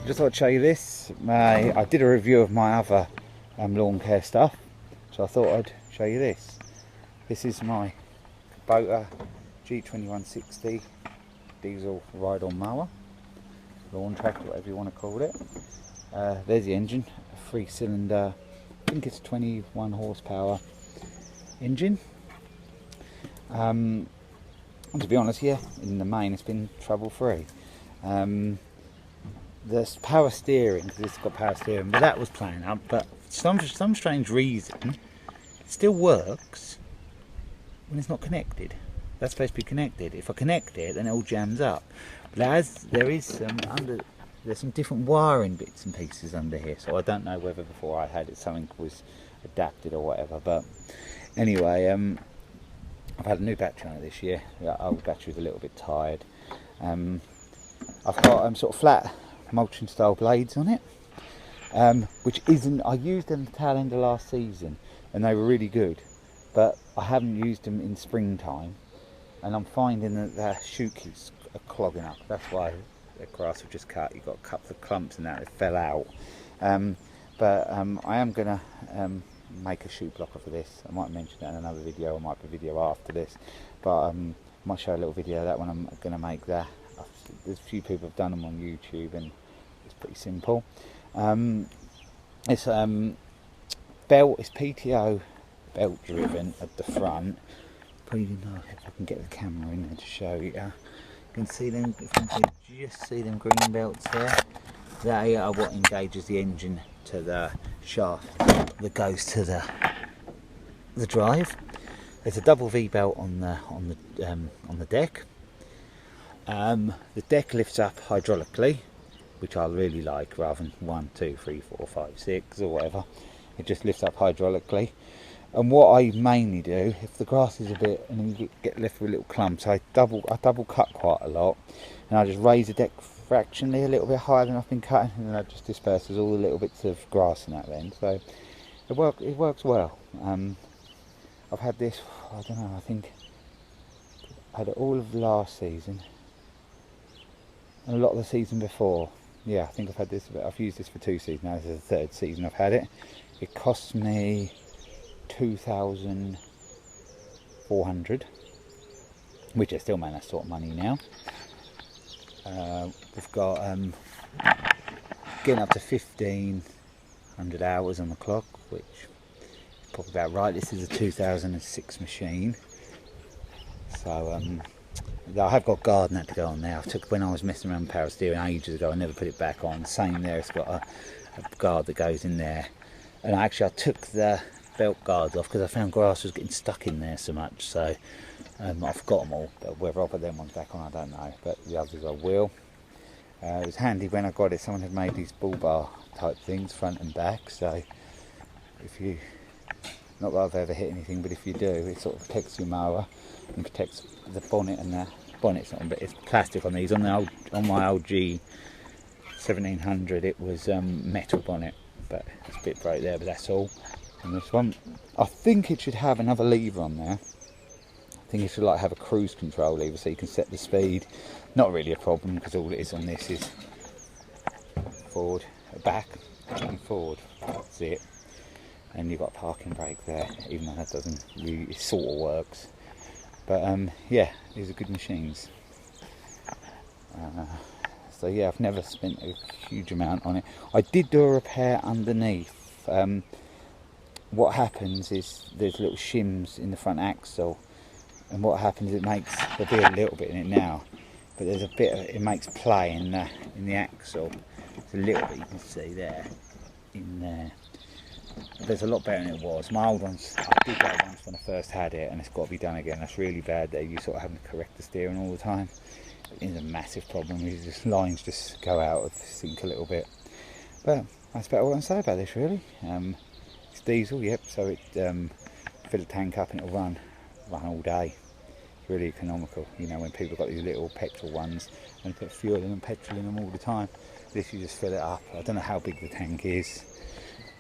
just thought I'd show you this. I did a review of my other lawn care stuff, so I thought I'd show you this. This is my Kubota G2160 diesel ride-on mower, lawn tractor, whatever you want to call it. There's the engine, a 3-cylinder, I think it's 21 horsepower engine. And to be honest, yeah, in the main it's been trouble-free. There's power steering, because it's got power steering, but that was playing up. But for some strange reason, it still works when it's not connected. That's supposed to be connected. If I connect it, then it all jams up. But there's some different wiring bits and pieces under here, so I don't know whether before I had it something was adapted or whatever. But anyway, I've had a new battery on it this year. The old battery was a little bit tired. I've got sort of flat mulching style blades on it, which isn't, I used them at the tail end of last season and they were really good, but I haven't used them in springtime, and I'm finding that the chute keeps clogging up. That's why the grass I've just cut, you've got a couple of clumps and that, it fell out. But I am going to make a chute blocker for this. I might mention that in another video, or might be a video after this, but I might show a little video of that when I'm going to make that. There's a few people have done them on YouTube and it's pretty simple. It's belt, it's PTO belt driven at the front. Probably know if I can get the camera in there to show you. You can see them, if you can just see them green belts there. They are what engages the engine to the shaft that goes to the drive. There's a double V belt on the deck. The deck lifts up hydraulically, which I really like, rather than 1, 2, 3, 4, 5, 6 or whatever. It just lifts up hydraulically. And what I mainly do, if the grass is a bit, and you get left with little clumps, I double cut quite a lot, and I just raise the deck fractionally a little bit higher than I've been cutting, and then that just disperses all the little bits of grass in that then. So it works well. I've had this, I don't know, I think I had it all of last season and a lot of the season before. Yeah, I think I've had this, I've used this for 2 seasons now. This is the 3rd season I've had it. It cost me $2,400, which is still man that sort of money now. We've got getting up to 1,500 hours on the clock, which is probably about right. This is a 2006 machine, so I have got guard net to go on there. When I was messing around with power steering ages ago, I never put it back on. Same there, it's got a guard that goes in there, and I took the belt guards off because I found grass was getting stuck in there so much. So I've got them all, but whether I'll put them ones back on I don't know, but the others I will. It was handy when I got it, someone had made these bull bar type things front and back, so if you, not that I've ever hit anything, but if you do, it sort of protects your mower and protects the bonnet, and the bonnet's not, but it's plastic on these. On my old G2160 it was metal bonnet, but it's a bit broke there, but that's all. And this one, I think it should have another lever on there. I think it should like have a cruise control lever so you can set the speed. Not really a problem, because all it is on this is forward, back and forward. That's it. And you've got a parking brake there, even though that doesn't really, it sort of works. But yeah, these are good machines. So yeah, I've never spent a huge amount on it. I did do a repair underneath. What happens is there's little shims in the front axle, and what happens, it makes, there'll be a little bit in it now, but there's a bit of, it makes play in the axle. There's a little bit you can see there, in there. There's a lot better than it was. My old ones, I did that once when I first had it, and it's got to be done again. That's really bad there. You sort of having to correct the steering all the time. It is a massive problem. These lines just go out of sync a little bit. But that's about all I can say about this, really. It's diesel, yep, so it fill the tank up and it'll run all day. It's really economical, you know, when people got these little petrol ones and put fuel in and petrol in them all the time. This, you just fill it up. I don't know how big the tank is,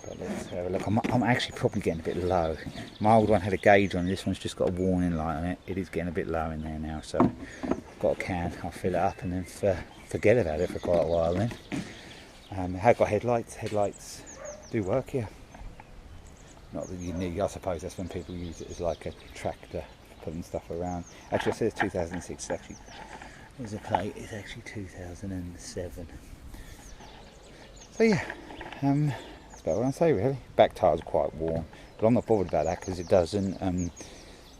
but let's have a look. I'm actually probably getting a bit low. My old one had a gauge on, this one's just got a warning light on it. It is getting a bit low in there now, so I've got a can, I'll fill it up and then forget about it for quite a while then. It had got headlights. Headlights do work, yeah. Not that you need, I suppose that's when people use it as like a tractor for putting stuff around. Actually, it says 2006, actually, there's a plate, it's actually 2007. So yeah, that's about what I say really. Back tyres are quite warm, but I'm not bothered about that because it doesn't,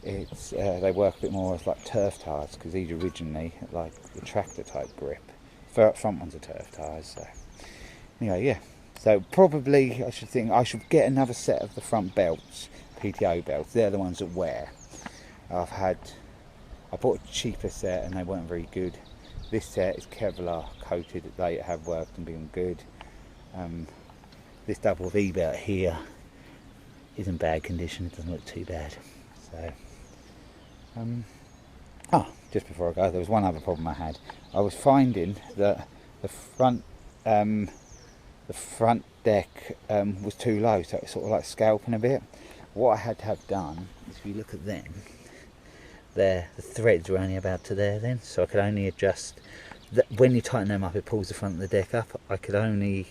they work a bit more as like turf tyres, because these originally like the tractor type grip. Front ones are turf tyres, so anyway, yeah. So probably I should get another set of the front belts, PTO belts. They're the ones that wear. I bought a cheaper set and they weren't very good. This set is Kevlar coated. They have worked and been good. This double V belt here is in bad condition. It doesn't look too bad. So, just before I go, there was one other problem I had. I was finding that the front deck was too low, so it was sort of like scalping a bit. What I had to have done is, if you look at them, the threads were only about to there then, so I could only adjust. When you tighten them up, it pulls the front of the deck up. I could only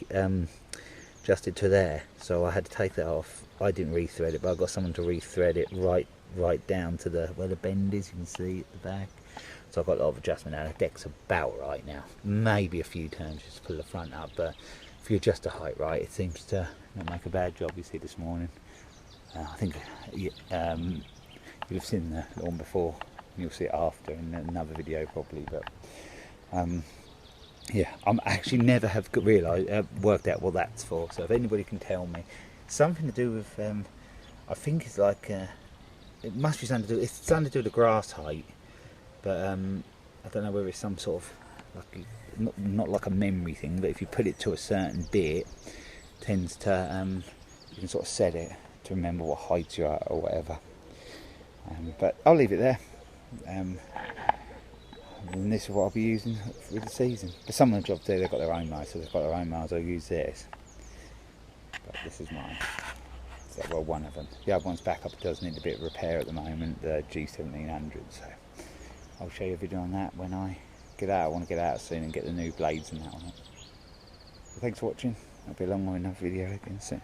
adjust it to there, so I had to take that off. I didn't rethread it, but I got someone to rethread it right down to where the bend is. You can see at the back. So I've got a lot of adjustment now. The deck's about right now. Maybe a few turns just to pull the front up, but if you adjust the height right, it seems to not make a bad job. You see this morning. I think you'll have seen the lawn before, and you'll see it after in another video probably. But yeah, I'm actually never have worked out what that's for. So if anybody can tell me, something to do with, I think it's like it must be something to do. It's something to do with the grass height. But I don't know whether it's some sort of like not like a memory thing, but if you put it to a certain bit, it tends to you can sort of set it to remember what height you're at or whatever. But I'll leave it there. And this is what I'll be using for the season. But some of the jobs there, they've got their own mowers, so they've got their own mowers. I'll use theirs. But this is mine. So, well, one of them. The other one's back up. It does need a bit of repair at the moment. The G2160. So I'll show you a video on that when I get out. I want to get out soon and get the new blades and that on it. So thanks for watching. That'll be a long one, another video again soon.